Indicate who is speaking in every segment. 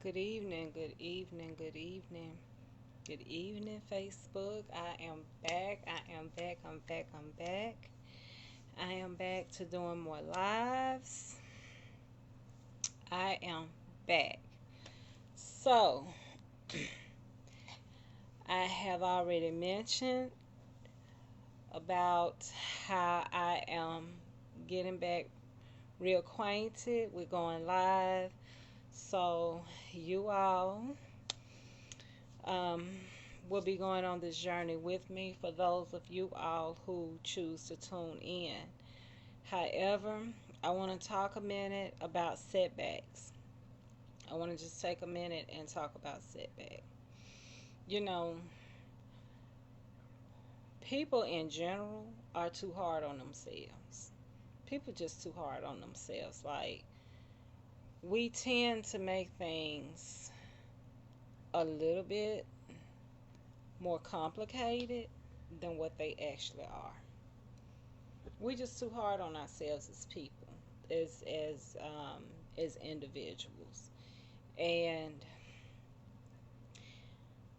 Speaker 1: Good evening, good evening, good evening. Good evening, Facebook. I am back. I am back. I'm back. I'm back. I am back to doing more lives. I am back. So, I have already mentioned about how I am getting back reacquainted with going live. So, you all um, will be going on this journey with me for those of you all who choose to tune in. However, I want to talk a minute about setbacks. I want to just take a minute and talk about setback. You know, people in general are too hard on themselves. People just too hard on themselves. Like, we tend to make things a little bit more complicated than what they actually are. We just too hard on ourselves as people, as individuals. And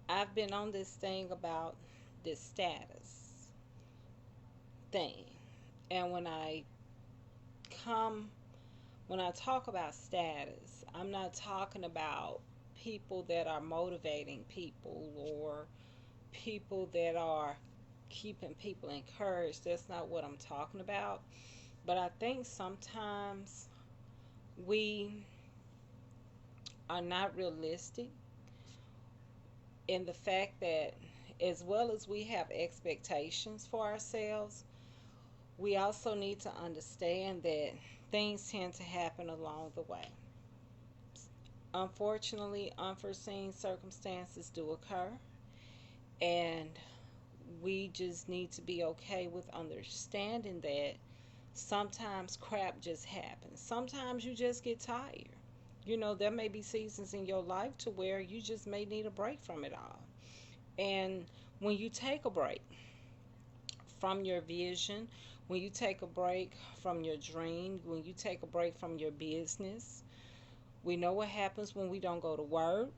Speaker 1: I've been on this thing about this status thing. And come when I talk about status, I'm not talking about people that are motivating people or people that are keeping people encouraged. That's not what I'm talking about. But I think sometimes we are not realistic in the fact that, as well as we have expectations for ourselves, we also need to understand that things tend to happen along the way. Unfortunately, unforeseen circumstances do occur, and we just need to be okay with understanding that sometimes crap just happens. Sometimes you just get tired. There may be seasons in your life to where you just may need a break from it all. And when you take a break from your vision, when you take a break from your dream, when you take a break from your business, we know what happens when we don't go to work,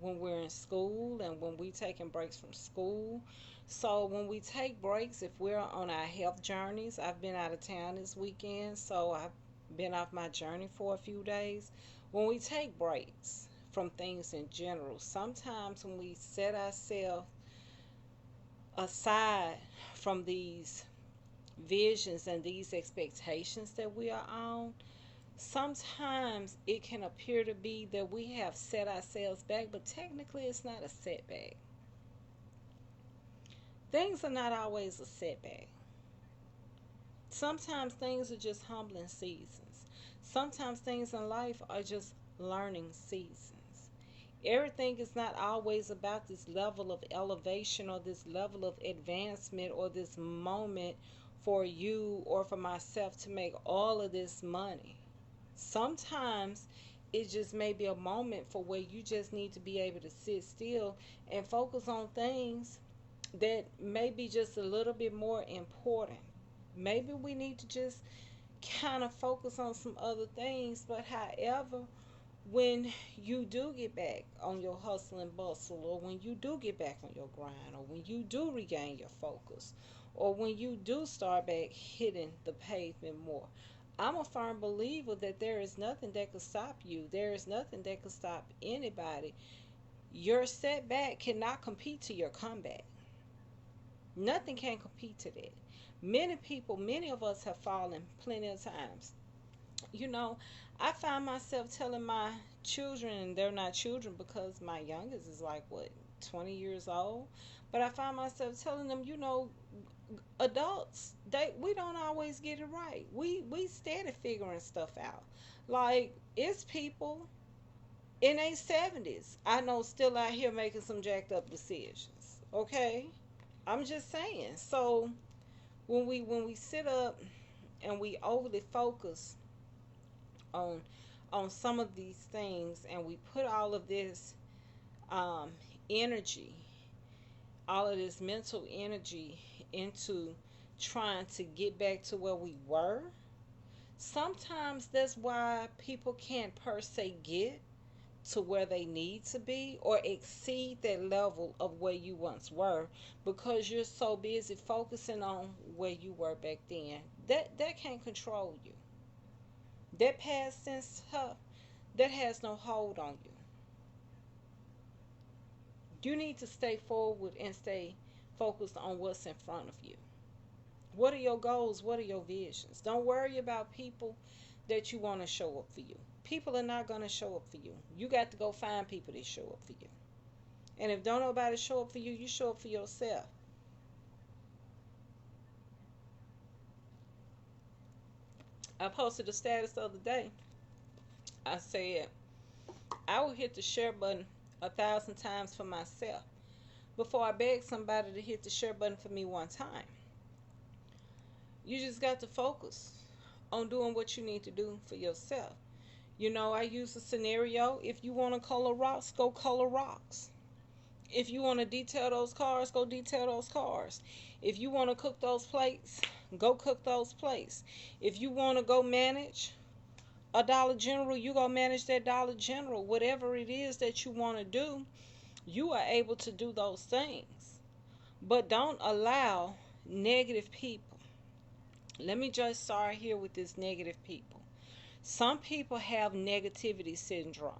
Speaker 1: when we're in school, and when we taking breaks from school. So when we take breaks, if we're on our health journeys, I've been out of town this weekend, so I've been off my journey for a few days. When we take breaks from things in general, sometimes when we set ourselves aside from these visions and these expectations that we are on, sometimes it can appear to be that we have set ourselves back, but technically it's not a setback. Things are not always a setback. Sometimes things are just humbling seasons. Sometimes things in life are just learning seasons. Everything is not always about this level of elevation or this level of advancement or this moment for you or for myself to make all of this money. Sometimes it just may be a moment for where you just need to be able to sit still and focus on things that may be just a little bit more important. Maybe we need to just kind of focus on some other things, but however, when you do get back on your hustle and bustle, or when you do get back on your grind, or when you do regain your focus, or when you do start back hitting the pavement more, I'm a firm believer that there is nothing that could stop you. There is nothing that could stop anybody. Your setback cannot compete to your comeback. Nothing can compete to that. Many people, many of us have fallen plenty of times. You know, I find myself telling my children, and they're not children because my youngest is like, what, 20 years old? But I find myself telling them, adults, we don't always get it right. We steady figuring stuff out. Like, it's people in their 70s, I know, still out here making some jacked up decisions. Okay? I'm just saying. So when we sit up and we overly focus on some of these things, and we put all of this um, energy, all of this mental energy into trying to get back to where we were, sometimes that's why people can't per se get to where they need to be or exceed that level of where you once were because you're so busy focusing on where you were back then. That can't control you. That past tense stuff that has no hold on you. You need to stay forward and stay focused on what's in front of you. What are your goals? What are your visions? Don't worry about people that you want to show up for you. People are not going to show up for you. You got to go find people that show up for you. And if don't nobody show up for you, you show up for yourself. I posted a status the other day. I said I will hit the share button 1,000 times for myself before I beg somebody to hit the share button for me one time. You just got to focus on doing what you need to do for yourself. I use a scenario. If you want to color rocks, go color rocks. If you want to detail those cars, go detail those cars. If you want to cook those plates, go cook those plates. If you want to go manage a Dollar General, you go manage that Dollar General. Whatever it is that you want to do, you are able to do those things. But don't allow negative people. Let me just start here with this negative people. Some people have negativity syndrome.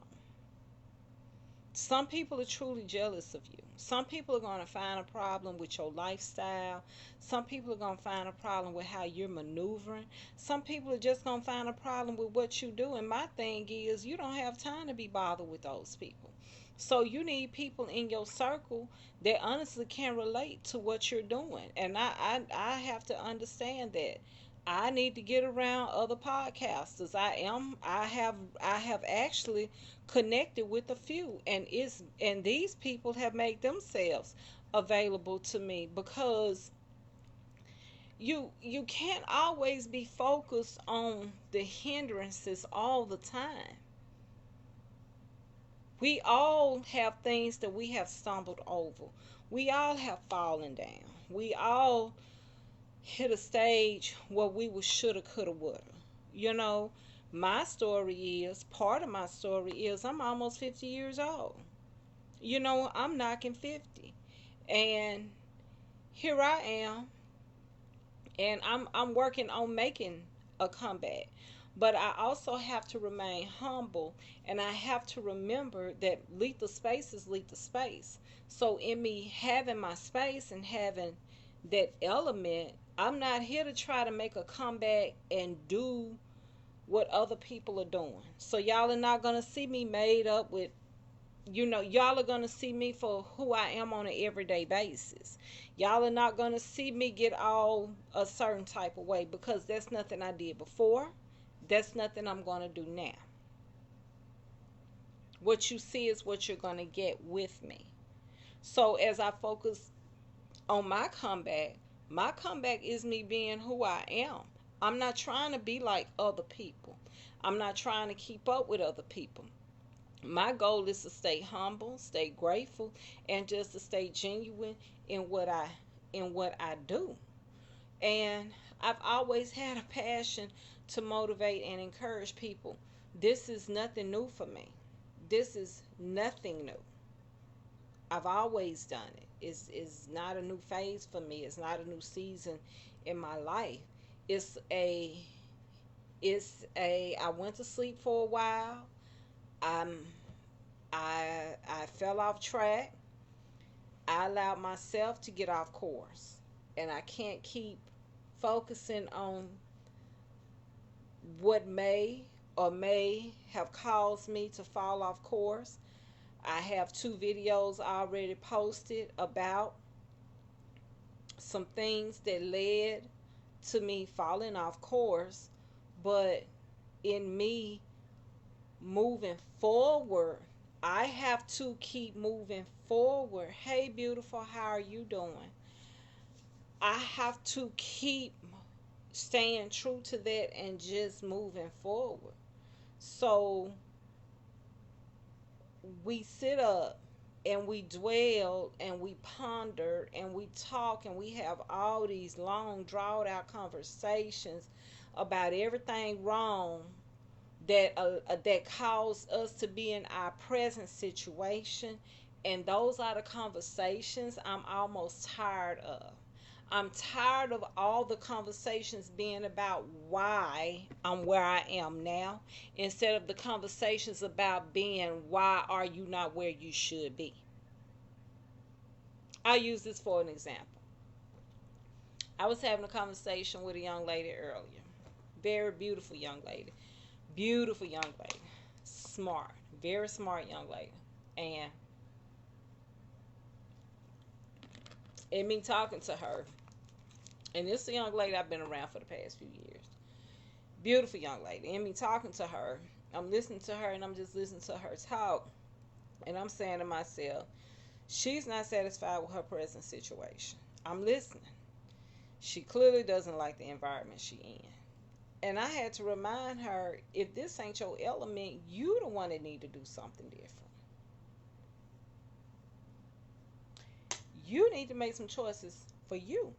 Speaker 1: Some people are truly jealous of you. Some people are going to find a problem with your lifestyle. Some people are going to find a problem with how you're maneuvering. Some people are just going to find a problem with what you do. And my thing is, you don't have time to be bothered with those people. So you need people in your circle that honestly can relate to what you're doing. And I have to understand that. I need to get around other podcasters. I have actually connected with a few, and these people have made themselves available to me because you can't always be focused on the hindrances all the time. We all have things that we have stumbled over. We all have fallen down. We all hit a stage where we was shoulda, coulda, woulda. You know, part of my story is I'm almost 50 years old. I'm knocking 50. And here I am, and I'm working on making a comeback. But I also have to remain humble, and I have to remember that lethal space is lethal space. So in me having my space and having that element, I'm not here to try to make a comeback and do what other people are doing. So y'all are not going to see me made up with, y'all are going to see me for who I am on an everyday basis. Y'all are not going to see me get all a certain type of way because that's nothing I did before. That's nothing I'm going to do now. What you see is what you're going to get with me. So as I focus on my comeback is me being who I am. I'm not trying to be like other people. I'm not trying to keep up with other people. My goal is to stay humble, stay grateful, and just to stay genuine in what I do. And I've always had a passion to motivate and encourage people. This is nothing new for me. This is nothing new. I've always done it. It's not a new phase for me. It's not a new season in my life. It's a I went to sleep for a while. I'm I fell off track. I allowed myself to get off course. And I can't keep focusing on what may have caused me to fall off course. I have 2 videos already posted about some things that led to me falling off course, but in me moving forward, I have to keep moving forward. Hey, beautiful, how are you doing? I have to keep staying true to that and just moving forward. So we sit up and we dwell and we ponder and we talk and we have all these long drawn out conversations about everything wrong that cause us to be in our present situation, and those are the conversations I'm almost tired of. I'm tired of all the conversations being about why I'm where I am now, instead of the conversations about being why are you not where you should be. I'll use this for an example. I was having a conversation with a young lady earlier. Very beautiful young lady. Beautiful young lady. Smart. Very smart young lady. And in me talking to her, and this is a young lady I've been around for the past few years. Beautiful young lady. In me talking to her, I'm listening to her and I'm just listening to her talk. And I'm saying to myself, she's not satisfied with her present situation. I'm listening. She clearly doesn't like the environment she in. And I had to remind her, if this ain't your element, you the one that need to do something different. You need to make some choices for you.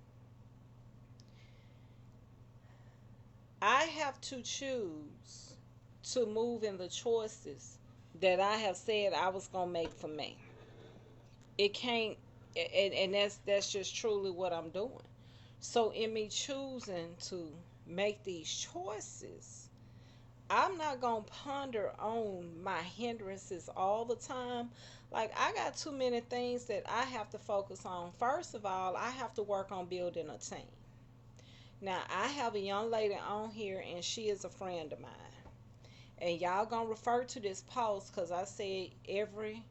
Speaker 1: I have to choose to move in the choices that I have said I was gonna make for me. It can't, and that's just truly what I'm doing. So in me choosing to make these choices, I'm not gonna ponder on my hindrances all the time. Like, I got too many things that I have to focus on. First of all, I have to work on building a team. Now, I have a young lady on here, and she is a friend of mine. And y'all gonna refer to this post because I said every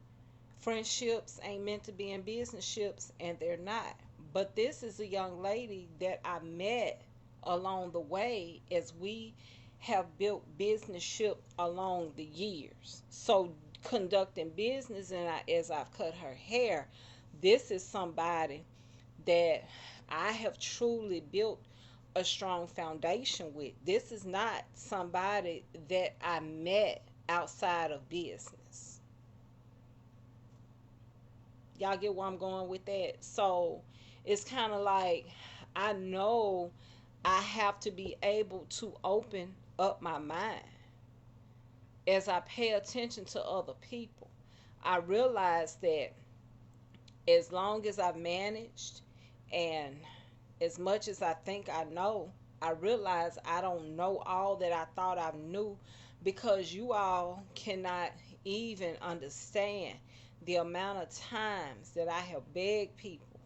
Speaker 1: friendships ain't meant to be in business ships, and they're not. But this is a young lady that I met along the way as we have built business ship along the years. So conducting business, and as I've cut her hair, this is somebody that I have truly built a strong foundation with. This is not somebody that I met outside of business. Y'all get where I'm going with that? So it's kind of like, I know I have to be able to open up my mind as I pay attention to other people. I realize that as long as I've managed, and as much as I think I know, I realize I don't know all that I thought I knew, because you all cannot even understand the amount of times that I have begged people,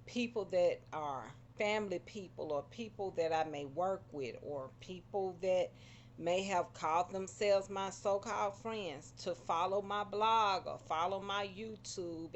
Speaker 1: people that are family people, or people that I may work with, or people that may have called themselves my so-called friends, to follow my blog or follow my YouTube,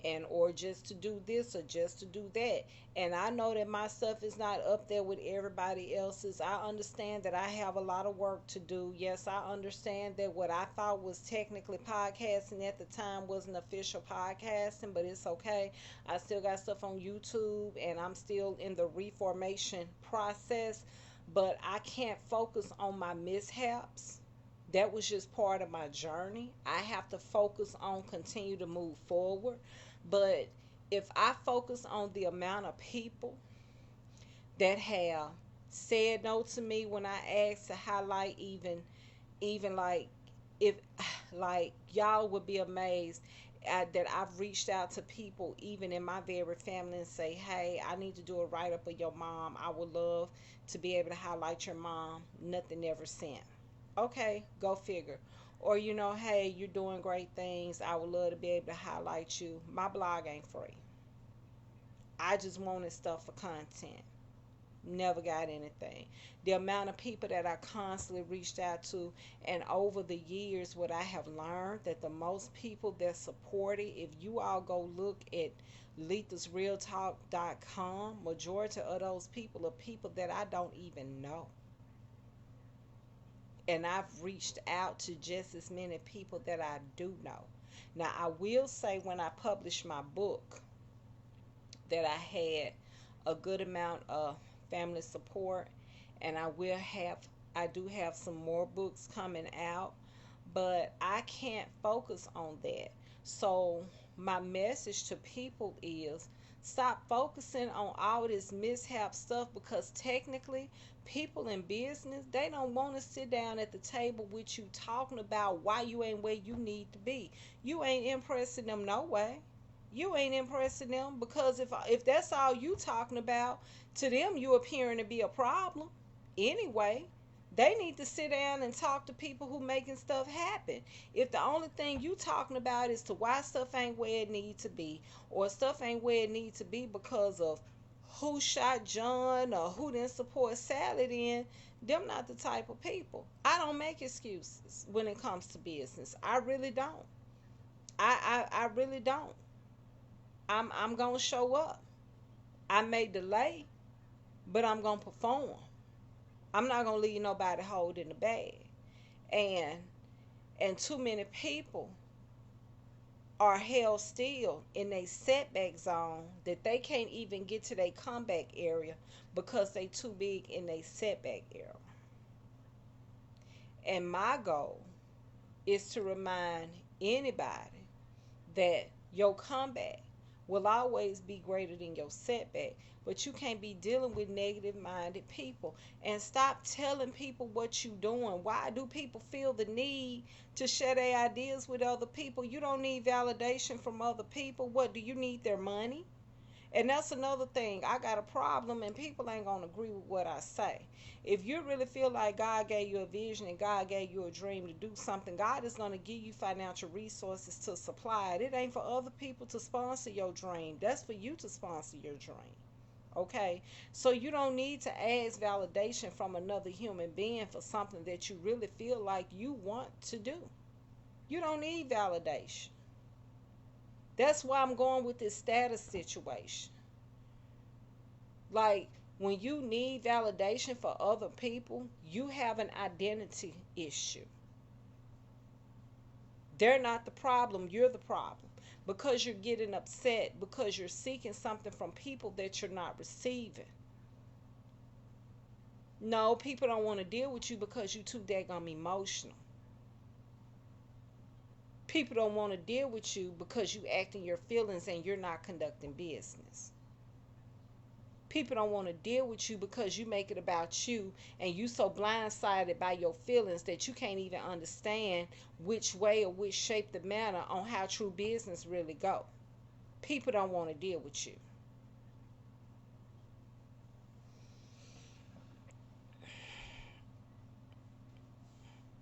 Speaker 1: and or just to do this or just to do that. And I know that my stuff is not up there with everybody else's. I understand that I have a lot of work to do. Yes, I understand that what I thought was technically podcasting at the time wasn't official podcasting, but it's okay. I still got stuff on YouTube, and I'm still in the reformation process, but I can't focus on my mishaps. That was just part of my journey. I have to focus on continue to move forward. But if I focus on the amount of people that have said no to me when I asked to highlight, even like, if like, y'all would be amazed that I've reached out to people even in my very family and say, hey, I need to do a write up of your mom. I would love to be able to highlight your mom. Nothing ever sent. Okay, go figure. Or, hey, you're doing great things. I would love to be able to highlight you. My blog ain't free. I just wanted stuff for content. Never got anything. The amount of people that I constantly reached out to, and over the years, what I have learned, that the most people that support it, if you all go look at lethasrealtalk.com, majority of those people are people that I don't even know. And I've reached out to just as many people that I do know. Now, I will say, when I published my book, that I had a good amount of family support, and I do have some more books coming out, but I can't focus on that. So my message to people is, Stop focusing on all this mishap stuff, because technically people in business, they don't want to sit down at the table with you talking about why you ain't where you need to be. You ain't impressing them no way. You ain't impressing them, because if that's all you talking about, to them you appearing to be a problem anyway. They need to sit down and talk to people who making stuff happen. If the only thing you talking about is to why stuff ain't where it need to be, or stuff ain't where it need to be because of who shot John or who didn't support Sally, then them not the type of people. I don't make excuses when it comes to business. I really don't. I really don't. I'm gonna show up. I may delay, but I'm gonna perform. I'm not gonna leave nobody holding the bag. And too many people are held still in a setback zone that they can't even get to their comeback area because they too big in a setback area. And my goal is to remind anybody that your comeback will always be greater than your setback. But you can't be dealing with negative minded people. And stop telling people what you're doing. Why do people feel the need to share their ideas with other people? You don't need validation from other people. What, do you need their money? And that's another thing. I got a problem, and people ain't going to agree with what I say. If you really feel like God gave you a vision and God gave you a dream to do something, God is going to give you financial resources to supply it. It ain't for other people to sponsor your dream. That's for you to sponsor your dream. Okay? So you don't need to ask validation from another human being for something that you really feel like you want to do. You don't need validation. That's why I'm going with this status situation. Like, when you need validation for other people, you have an identity issue. They're not the problem, you're the problem. Because you're getting upset, because you're seeking something from people that you're not receiving. No, people don't want to deal with you because you're too daggone emotional. People don't want to deal with you because you act in your feelings and you're not conducting business. People don't want to deal with you because you make it about you, and you so blindsided by your feelings that you can't even understand which way or which shape the matter on how true business really go. People don't want to deal with you.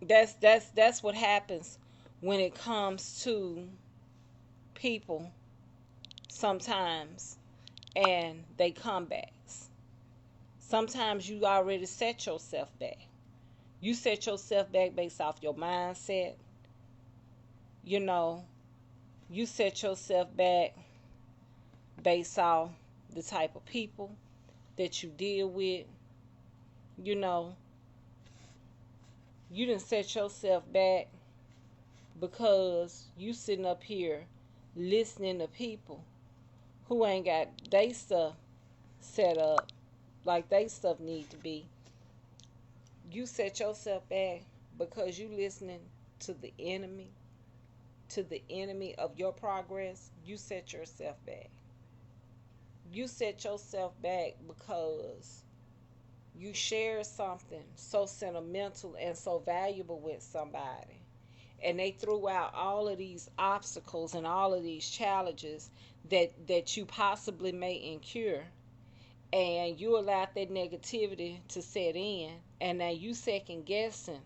Speaker 1: That's what happens when it comes to people sometimes, and they comebacks. Sometimes you already set yourself back. You set yourself back based off your mindset. You know, you set yourself back based off the type of people that you deal with. You know, you didn't set yourself back because you sitting up here listening to people who ain't got they stuff set up like they stuff need to be. You set yourself back because you listening to the enemy, to the enemy of your progress. You set yourself back. You set yourself back because you share something so sentimental and so valuable with somebody, and they threw out all of these obstacles and all of these challenges that you possibly may incur, and you allowed that negativity to set in, and now you second guessing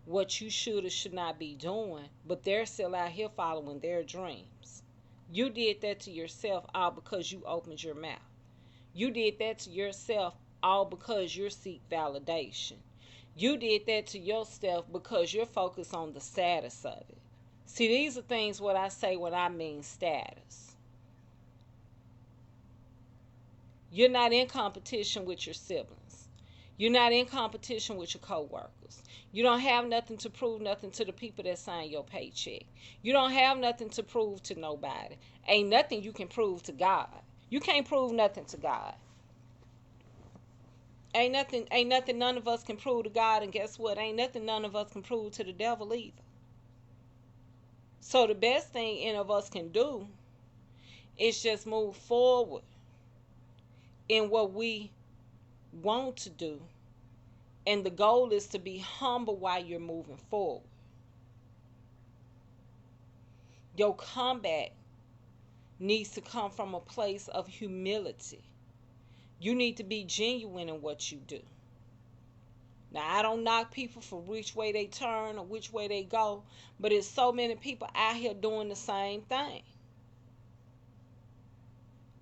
Speaker 1: what you should or should not be doing, but they're still out here following their dreams. You did that to yourself all because you opened your mouth. You did that to yourself all because you seek validation. You did that to yourself because you're focused on the status of it. See, these are things what I say when I mean status. You're not in competition with your siblings. You're not in competition with your coworkers. You don't have nothing to prove, nothing to the people that sign your paycheck. You don't have nothing to prove to nobody. Ain't nothing you can prove to God. You can't prove nothing to God. Ain't nothing none of us can prove to God, and guess what? Ain't nothing none of us can prove to the devil either. So the best thing any of us can do It's just move forward in what we want to do. And the goal is to be humble while you're moving forward. Your comeback needs to come from a place of humility. You need to be genuine in what you do. Now, I don't knock people for which way they turn or which way they go, but there's so many people out here doing the same thing.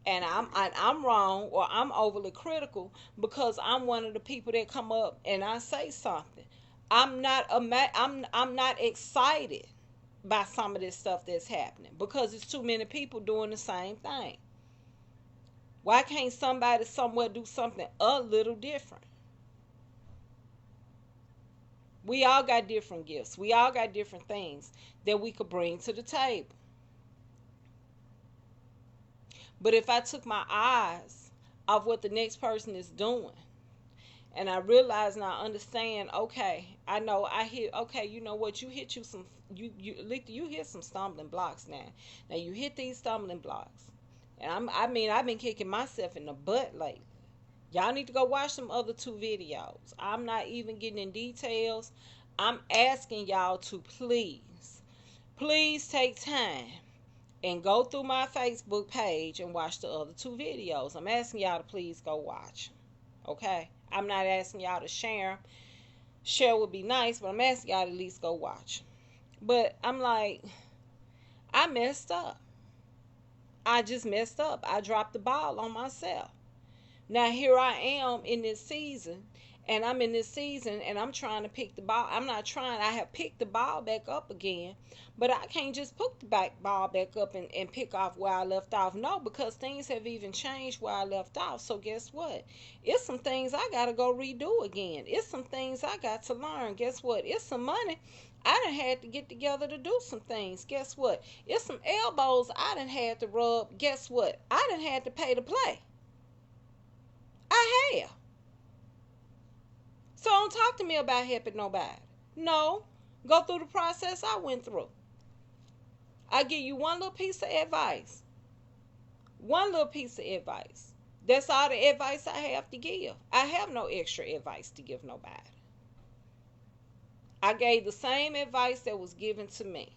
Speaker 1: And I'm wrong, or I'm overly critical because I'm one of the people that come up and I say something. I'm not excited by some of this stuff that's happening because it's too many people doing the same thing. Why can't somebody somewhere do something a little different? We all got different gifts. We all got different things that we could bring to the table. But if I took my eyes off what the next person is doing, and I realize and I understand, okay, I know I hear, okay, you know what, you hit you some, you hit some stumbling blocks now. Now you hit these stumbling blocks, and I mean, I've been kicking myself in the butt lately. Y'all need to go watch some other two videos. I'm not even getting in details. I'm asking y'all to please take time and go through my Facebook page and watch the other two videos. I'm asking y'all to please go watch. Okay? I'm not asking y'all to share. Share would be nice, but I'm asking y'all to at least go watch. But I'm like, I messed up. I just messed up. I dropped the ball on myself. Now here I am in this season, and I'm in this season, and I'm trying to pick the ball. I'm not trying. I have picked the ball back up again, but I can't just pick the ball back up and pick off where I left off. No, because things have even changed where I left off. So guess what? It's some things I got to go redo again. It's some things I got to learn. Guess what? It's some money I done had to get together to do some things. Guess what? It's some elbows I done had to rub. Guess what? I done had to pay to play. I have. So don't talk to me about helping nobody. No. Go through the process I went through. I give you one little piece of advice. One little piece of advice. That's all the advice I have to give. I have no extra advice to give nobody. I gave the same advice that was given to me.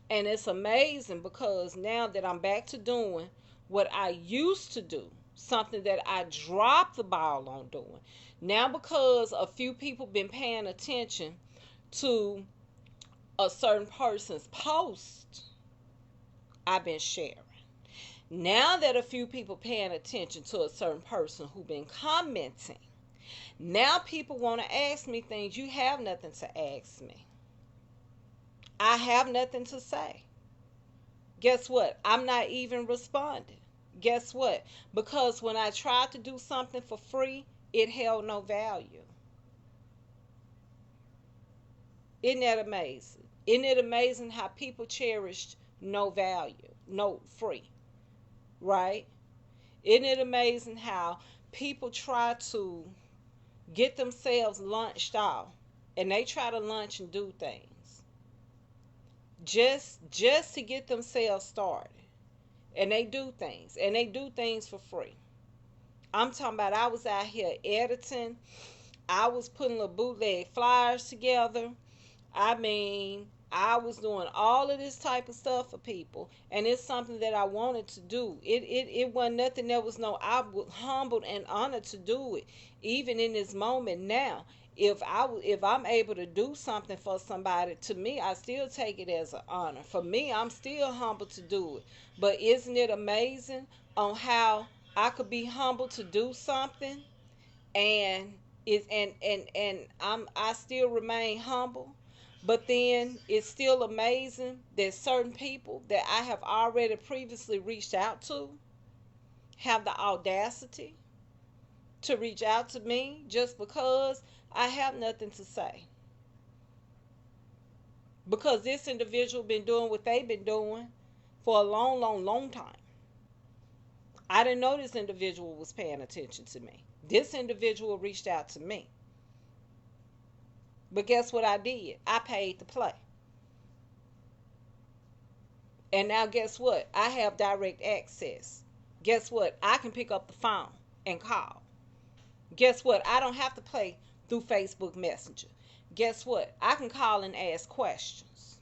Speaker 1: And it's amazing because now that I'm back to doing what I used to do, something that I dropped the ball on doing. Now because a few people been paying attention to a certain person's post, I've been sharing. Now that a few people paying attention to a certain person who been commenting, now people want to ask me things. You have nothing to ask me. I have nothing to say. Guess what? I'm not even responding. Guess what? Because when I tried to do something for free, it held no value. Isn't that amazing? Isn't it amazing how people cherished no value, no free, right? Isn't it amazing how people try to get themselves launched off and they try to launch and do things just to get themselves started, and they do things for free. I'm talking about I was out here editing, I was putting little bootleg flyers together. I mean, I was doing all of this type of stuff for people, and it's something that I wanted to do. It wasn't nothing that was no, I was humbled and honored to do it, even in this moment now. If I'm able to do something for somebody, to me, I still take it as an honor. For me, I'm still humbled to do it. But isn't it amazing on how I could be humbled to do something, and I still remain humble. But then it's still amazing that certain people that I have already previously reached out to have the audacity to reach out to me just because I have nothing to say. Because this individual been doing what they've been doing for a long time. I didn't know this individual was paying attention to me. This individual reached out to me. But guess what I did? I paid to play. And now, guess what? I have direct access. Guess what? I can pick up the phone and call. Guess what? I don't have to play through Facebook Messenger. Guess what? I can call and ask questions.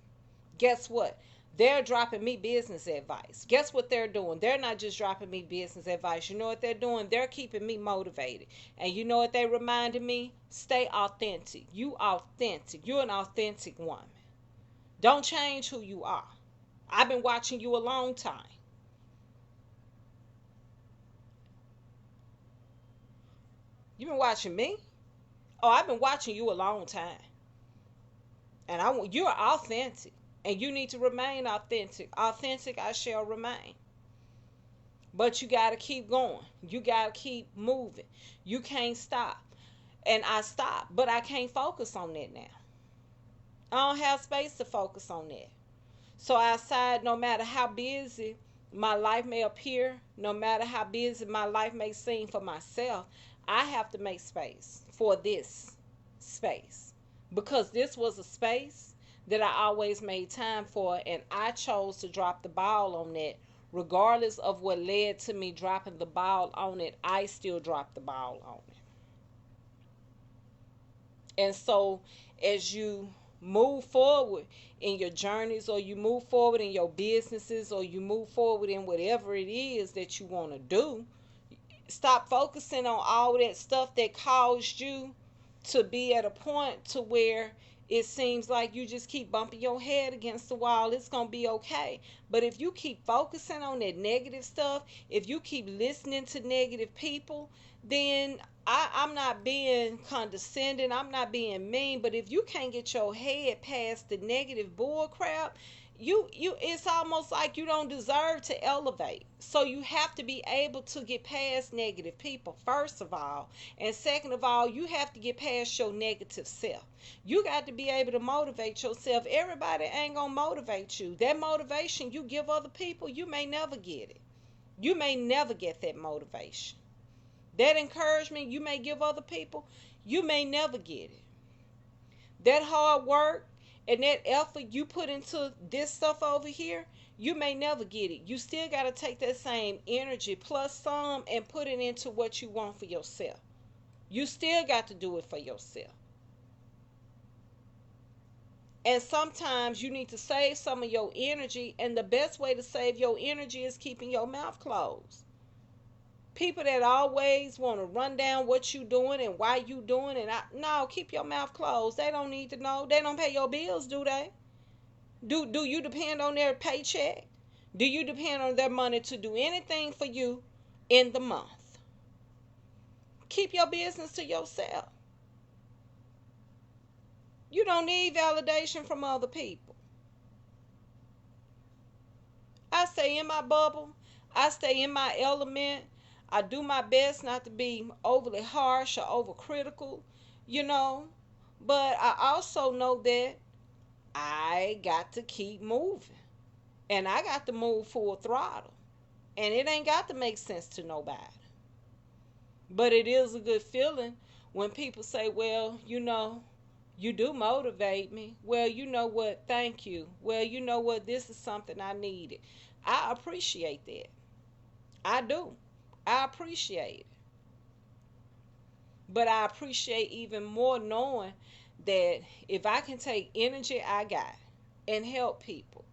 Speaker 1: Guess what? They're dropping me business advice. Guess what they're doing? They're not just dropping me business advice. You know what they're doing? They're keeping me motivated. And you know what they reminded me? Stay authentic. You authentic. You're an authentic woman. Don't change who you are. I've been watching you a long time. You've been watching me? Oh, I've been watching you a long time. And I want you're authentic. And you need to remain authentic. Authentic I shall remain. But you gotta keep going. You gotta keep moving. You can't stop. And I stop, but I can't focus on that now. I don't have space to focus on that. So outside, no matter how busy my life may appear, no matter how busy my life may seem for myself, I have to make space for this space. Because this was a space that I always made time for, and I chose to drop the ball on that. Regardless of what led to me dropping the ball on it, I still dropped the ball on it. And so, as you move forward in your journeys, or you move forward in your businesses, or you move forward in whatever it is that you want to do, stop focusing on all that stuff that caused you to be at a point to where it seems like you just keep bumping your head against the wall. It's going to be okay. But if you keep focusing on that negative stuff, if you keep listening to negative people, then I'm not being condescending, I'm not being mean, but if you can't get your head past the negative bull crap, you it's almost like you don't deserve to elevate. So you have to be able to get past negative people, first of all. And second of all, you have to get past your negative self. You got to be able to motivate yourself. Everybody ain't gonna motivate you. That motivation you give other people, you may never get it. You may never get that motivation. That encouragement you may give other people, you may never get it. That hard work and that effort you put into this stuff over here, you may never get it. You still got to take that same energy plus some and put it into what you want for yourself. You still got to do it for yourself. And sometimes you need to save some of your energy, and the best way to save your energy is keeping your mouth closed. People that always want to run down what you doing and why you doing, and no, keep your mouth closed. They don't need to know. They don't pay your bills, do they? Do you depend on their paycheck? Do you depend on their money to do anything for you in the month? Keep your business to yourself. You don't need validation from other people. I stay in my bubble. I stay in my element. I do my best not to be overly harsh or overcritical, you know. But I also know that I got to keep moving. And I got to move full throttle. And it ain't got to make sense to nobody. But it is a good feeling when people say, well, you do motivate me. Well, you know what? Thank you. Well, you know what? This is something I needed. I appreciate that. I do. I appreciate it. But I appreciate even more knowing that if I can take energy I got and help people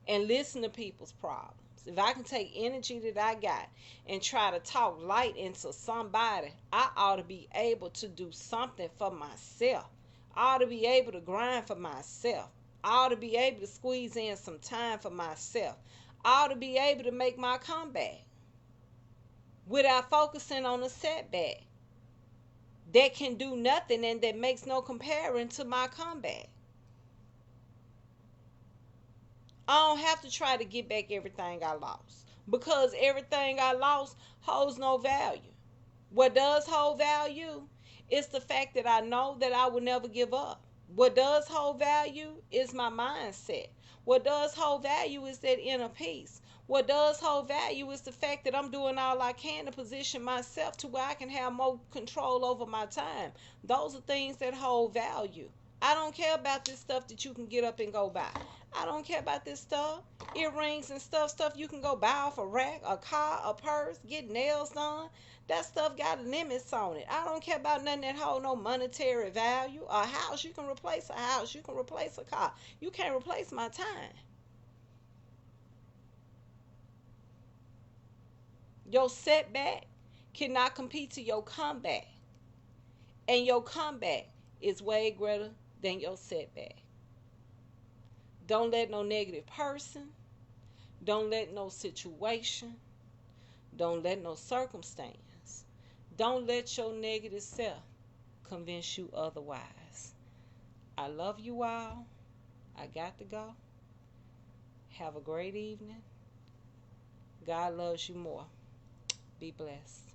Speaker 1: and listen to people's problems, if I can take energy that I got and try to talk light into somebody, I ought to be able to do something for myself. I ought to be able to grind for myself. I ought to be able to squeeze in some time for myself. I ought to be able to make my comeback without focusing on a setback that can do nothing and that makes no comparing to my comeback. I don't have to try to get back everything I lost, because everything I lost holds no value. What does hold value is the fact that I know that I will never give up. What does hold value is my mindset. What does hold value is that inner peace. What does hold value is the fact that I'm doing all I can to position myself to where I can have more control over my time. Those are things that hold value. I don't care about this stuff that you can get up and go buy. I don't care about this stuff. Earrings and stuff you can go buy off a rack, a car, a purse, get nails done. That stuff got limits on it. I don't care about nothing that hold no monetary value. A house, you can replace a house. You can replace a car. You can't replace my time. Your setback cannot compete to your comeback. And your comeback is way greater than your setback. Don't let no negative person, don't let no situation, don't let no circumstance, don't let your negative self convince you otherwise. I love you all. I got to go. Have a great evening. God loves you more. Be blessed.